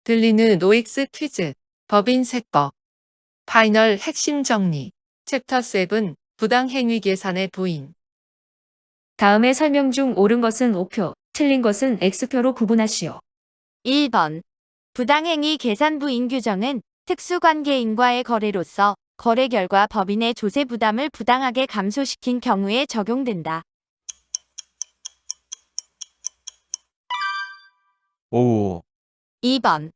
들리는 노익스 퀴즈, 법인세법, 파이널 핵심 정리, 챕터 7, 부당행위 계산의 부인. 다음의 설명 중 옳은 것은 O표, 틀린 것은 X표로 구분하시오. 1번. 부당행위 계산부인 규정은 특수관계인과의 거래로서 거래 결과 법인의 조세 부담을 부당하게 감소시킨 경우에 적용된다. 오, 2번.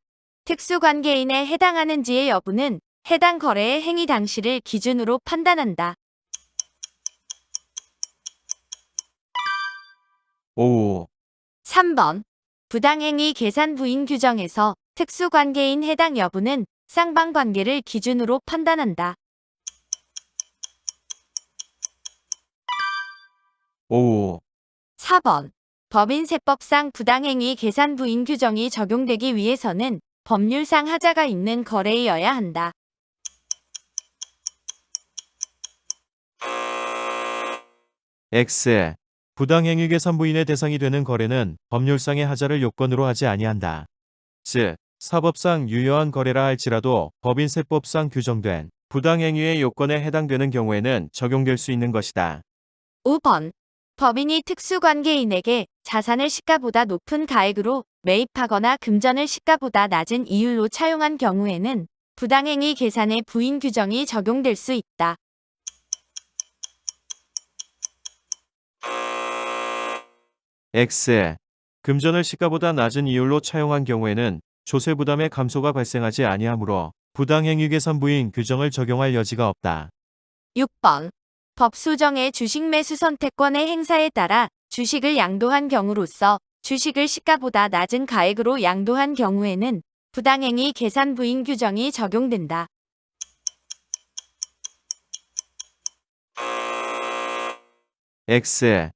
특수관계인에 해당하는지의 여부는 해당 거래의 행위 당시를 기준으로 판단한다. 오, 3번. 부당행위 계산부인 규정에서 특수관계인 해당 여부는 쌍방관계를 기준으로 판단한다. 오, 4번. 법인세법상 부당행위 계산부인 규정이 적용되기 위해서는 법률상 하자가 있는 거래이어야 한다. X. 부당행위 계산부인의 대상이 되는 거래는 법률상의 하자를 요건으로 하지 아니한다. 즉, 사법상 유효한 거래라 할지라도 법인세법상 규정된 부당행위의 요건에 해당되는 경우에는 적용될 수 있는 것이다. 5번. 법인이 특수관계인에게 자산을 시가보다 높은 가액으로 매입하거나 금전을 시가보다 낮은 이율로 차용한 경우에는 부당행위 계산의 부인 규정이 적용될 수 있다. X. 금전을 시가보다 낮은 이율로 차용한 경우에는 조세 부담의 감소가 발생하지 아니하므로 부당행위 계산부인 규정을 적용할 여지가 없다. 6번. 법수정의 주식 매수 선택권의 행사에 따라 주식을 양도한 경우로서 주식을 시가보다 낮은 가액으로 양도한 경우에는 부당행위 계산 부인 규정이 적용된다. X.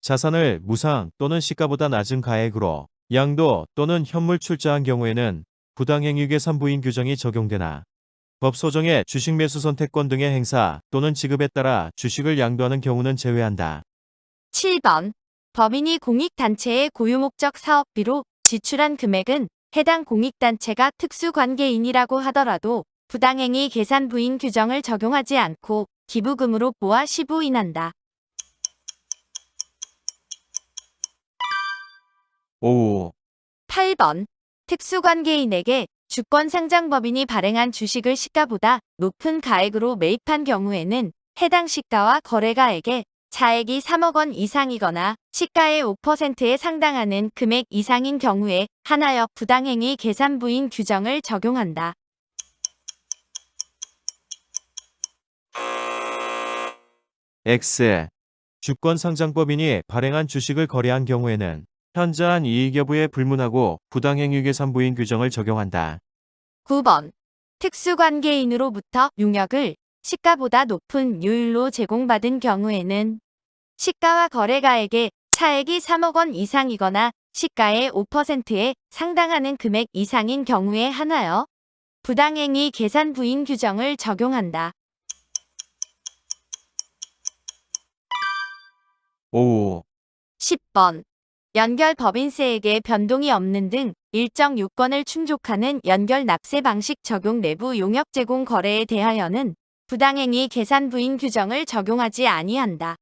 자산을 무상 또는 시가보다 낮은 가액으로 양도 또는 현물 출자한 경우에는 부당행위 계산부인 규정이 적용되나 법소정의 주식 매수 선택권 등의 행사 또는 지급에 따라 주식을 양도하는 경우는 제외한다. 7번. 법인이 공익단체의 고유목적 사업비로 지출한 금액은 해당 공익단체가 특수관계인이라고 하더라도 부당행위 계산 부인 규정을 적용하지 않고 기부금으로 모아 시부인한다. 오, 8번. 특수관계인에게 주권상장법인이 발행한 주식을 시가보다 높은 가액으로 매입한 경우에는 해당 시가와 거래가액의 차액이 3억 원 이상이거나 시가의 5%에 상당하는 금액 이상인 경우에 한하여 부당행위 계산부인 규정을 적용한다. X. 주권상장법인이 발행한 주식을 거래한 경우에는 현저한 이익 여부에 불문하고 부당행위 계산부인 규정을 적용한다. 9번. 특수관계인으로부터 용역을 시가보다 높은 요율로 제공받은 경우에는 시가와 거래가액의 차액이 3억 원 이상이거나 시가의 5%에 상당하는 금액 이상인 경우에 한하여 부당행위 계산 부인 규정을 적용한다. 오, 10번. 연결 법인세에게 변동이 없는 등 일정 요건을 충족하는 연결 납세 방식 적용 내부 용역 제공 거래에 대하여는 부당행위 계산 부인 규정을 적용하지 아니한다.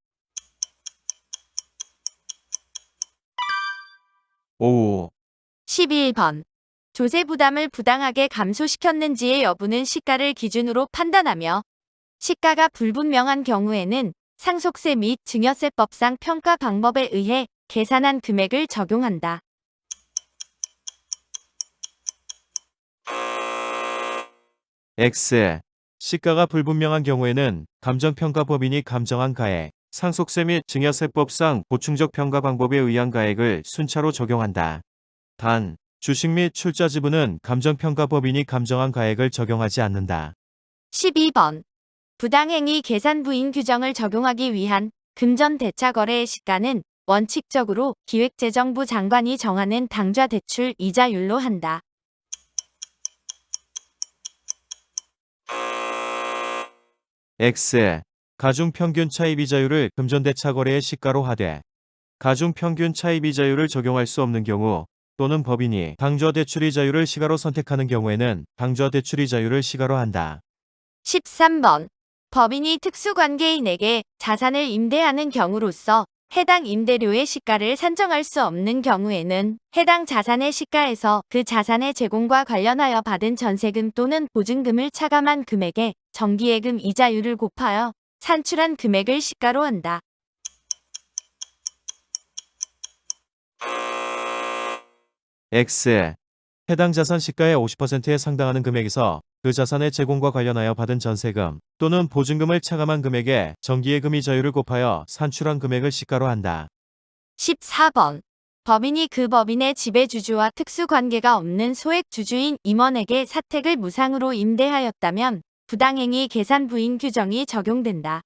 오, 11번. 조세 부담을 부당하게 감소시켰는지의 여부는 시가를 기준으로 판단하며 시가가 불분명한 경우에는 상속세 및 증여세법상 평가 방법에 의해 계산한 금액을 적용한다. X. 시가가 불분명한 경우에는 감정평가법인이 감정한 가액, 상속세 및 증여세법상 보충적 평가 방법에 의한 가액을 순차로 적용한다. 단, 주식 및 출자 지분은 감정평가법인이 감정한 가액을 적용하지 않는다. 12번. 부당행위 계산 부인 규정을 적용하기 위한 금전 대차 거래의 시가는 원칙적으로 기획재정부 장관이 정하는 당좌 대출 이자율로 한다. X. 가중평균 차입이자율을 금전대차 거래의 시가로 하되 가중평균 차입이자율을 적용할 수 없는 경우 또는 법인이 당좌 대출 이자율을 시가로 선택하는 경우에는 당좌 대출 이자율을 시가로 한다. 13번. 법인이 특수관계인에게 자산을 임대하는 경우로서 해당 임대료의 시가를 산정할 수 없는 경우에는 해당 자산의 시가에서 그 자산의 제공과 관련하여 받은 전세금 또는 보증금을 차감한 금액에 정기예금 이자율을 곱하여 산출한 금액을 시가로 한다. X. 해당 자산 시가의 50%에 상당하는 금액에서 그 자산의 제공과 관련하여 받은 전세금 또는 보증금을 차감한 금액에 정기예금 이자율을 곱하여 산출한 금액을 시가로 한다. 14번. 법인이 그 법인의 지배주주와 특수관계가 없는 소액주주인 임원에게 사택을 무상으로 임대하였다면 부당행위 계산 부인 규정이 적용된다.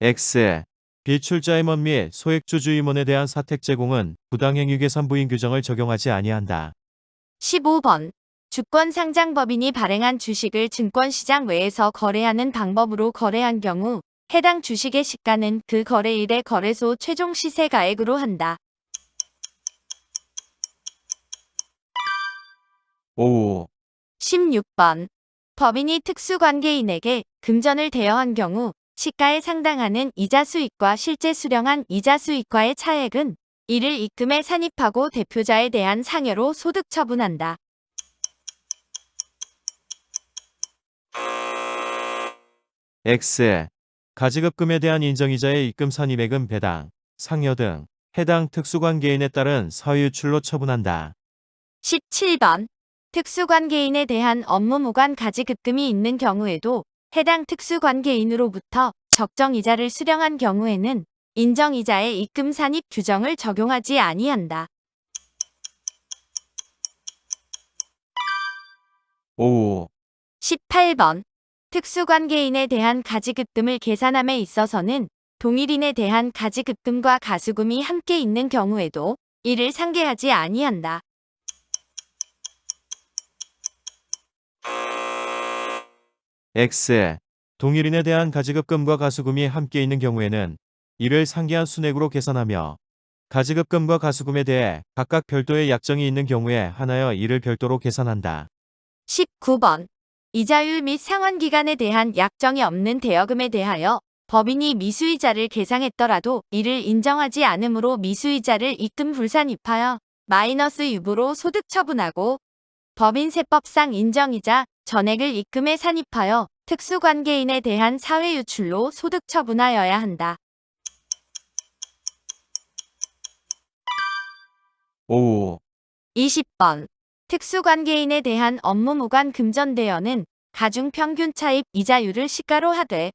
X. 비출자 임원 및 소액주주 임원에 대한 사택 제공은 부당행위 계산 부인 규정을 적용하지 아니한다. 15번. 주권상장법인이 발행한 주식을 증권시장 외에서 거래하는 방법으로 거래한 경우 해당 주식의 시가는 그 거래일의 거래소 최종 시세 가액으로 한다. 5. 16번. 법인이 특수관계인에게 금전을 대여한 경우 시가에 상당하는 이자 수익과 실제 수령한 이자 수익과의 차액은 이를 입금에 산입하고 대표자에 대한 상여로 소득 처분한다. X. 가지급금에 대한 인정이자의 입금 산입액은 배당, 상여 등 해당 특수관계인에 따른 사유출로 처분한다. 17번. 특수관계인에 대한 업무 무관 가지급금이 있는 경우에도 해당 특수관계인으로부터 적정이자를 수령한 경우에는 인정이자의 입금 산입 규정을 적용하지 아니한다. 5. 18번. 특수관계인에 대한 가지급금을 계산함에 있어서는 동일인에 대한 가지급금과 가수금이 함께 있는 경우에도 이를 상계하지 아니한다. X. 동일인에 대한 가지급금과 가수금이 함께 있는 경우에는 이를 상계한 순액으로 계산하며 가지급금과 가수금에 대해 각각 별도의 약정이 있는 경우에 한하여 이를 별도로 계산한다. 19번. 이자율 및 상환기간에 대한 약정이 없는 대여금에 대하여 법인이 미수이자를 계상했더라도 이를 인정하지 않으므로 미수이자를 입금 불산입하여 마이너스 유보로 소득 처분하고 법인세법상 인정이자 전액을 입금에 산입하여 특수관계인에 대한 사회유출로 소득 처분하여야 한다. 5. 20번. 특수관계인에 대한 업무무관 금전대여는 가중평균차입 이자율을 시가로 하되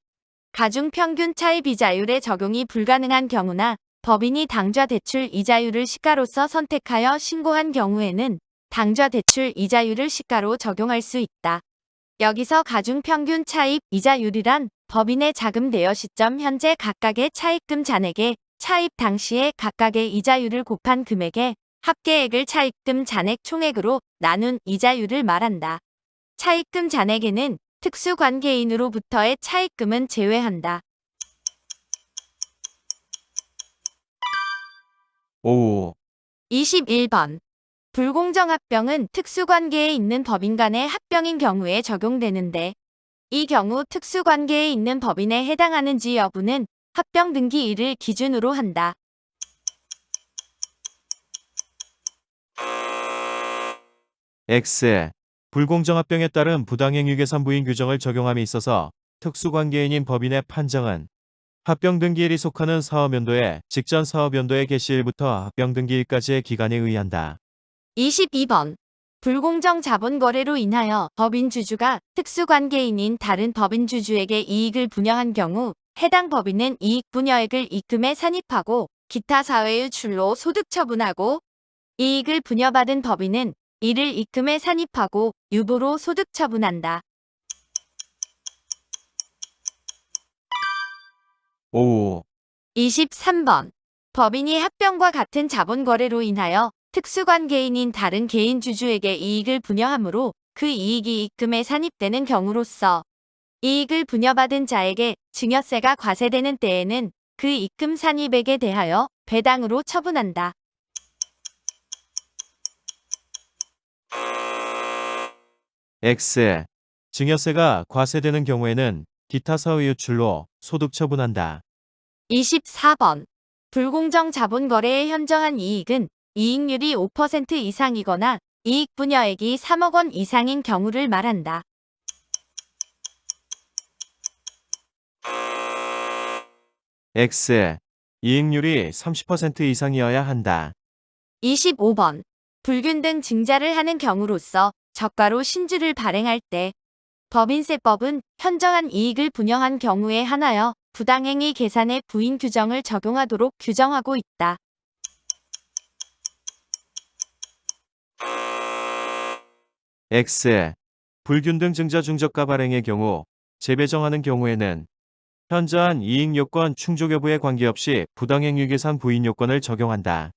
가중평균차입 이자율의 적용이 불가능한 경우나 법인이 당좌대출 이자율을 시가로서 선택하여 신고한 경우에는 당좌대출 이자율을 시가로 적용할 수 있다. 여기서 가중평균차입 이자율이란 법인의 자금 대여 시점 현재 각각의 차입금 잔액에 차입 당시에 각각의 이자율을 곱한 금액에 합계액을 차입금 잔액 총액으로 나눈 이자율을 말한다. 차입금 잔액에는 특수관계인으로부터의 차입금은 제외한다. 5. 21번. 불공정합병은 특수관계에 있는 법인 간의 합병인 경우에 적용되는데 이 경우 특수관계에 있는 법인에 해당하는지 여부는 합병 등기일을 기준으로 한다. X. 불공정합병에 따른 부당행위 계산 부인 규정을 적용함에 있어서 특수관계인인 법인의 판정은 합병 등기일이 속하는 사업연도의 직전 사업연도의 개시일부터 합병 등기일까지의 기간에 의한다. 22번. 불공정 자본거래로 인하여 법인주주가 특수관계인인 다른 법인주주에게 이익을 분여한 경우 해당 법인은 이익 분여액을 입금에 산입하고 기타 사회유출로 소득 처분하고 이익을 분여받은 법인은 이를 입금에 산입하고 유보로 소득 처분한다. 5. 23번. 법인이 합병과 같은 자본거래로 인하여 특수관계인인 다른 개인 주주에게 이익을 분여하므로 그 이익이 입금에 산입되는 경우로서 이익을 분여받은 자에게 증여세가 과세되는 때에는 그 입금 산입액에 대하여 배당으로 처분한다. X. 증여세가 과세되는 경우에는 기타 사후 유출로 소득 처분한다. 24번. 불공정 자본 거래에 현저한 이익은 이익률이 5% 이상이거나 이익 분여액이 3억 원 이상인 경우를 말한다. X. 이익률이 30% 이상이어야 한다. 25번. 불균등 증자를 하는 경우로서 저가로 신주를 발행할 때 법인세법은 현저한 이익을 분여한 경우에 한하여 부당행위 계산의 부인 규정을 적용하도록 규정하고 있다. X. 불균등 증자 중저가 발행의 경우 재배정하는 경우에는 현저한 이익 요건 충족 여부에 관계없이 부당행위 계산 부인 요건을 적용한다.